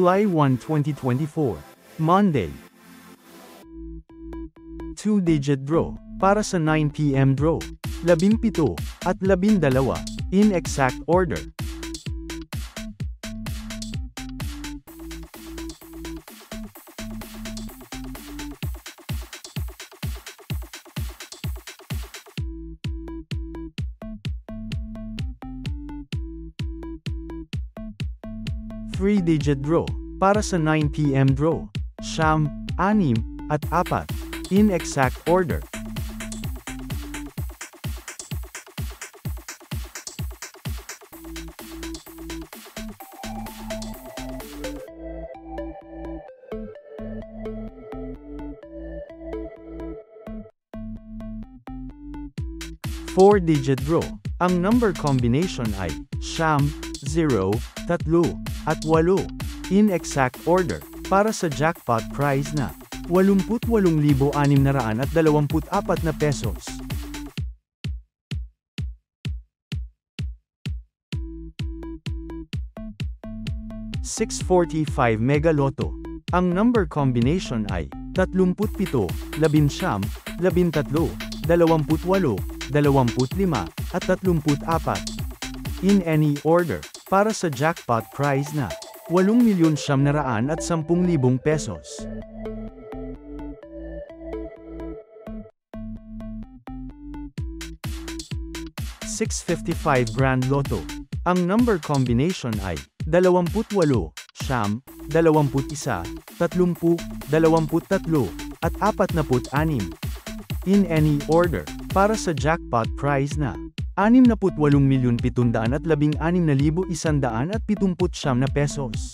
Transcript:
July 1, 2024, Monday. 2-digit draw, para sa 9 p.m. draw, 17 at 12, in exact order. Three-digit draw, para sa 9 p.m. draw, 9, 6, at 4, in exact order. Four-digit draw, ang number combination ay 9, 0, 3, at 8, in exact order, para sa jackpot prize na 88,624 na pesos. 645 Mega Lotto, ang number combination ay 37, 11, 13, 28, 25, at 34, in any order, para sa jackpot prize na 8,910,000 pesos. 655 Grand Lotto, ang number combination ay 28, 9, 21, 30, 23, at 46, in any order, para sa jackpot prize na 68,716,179 na pesos.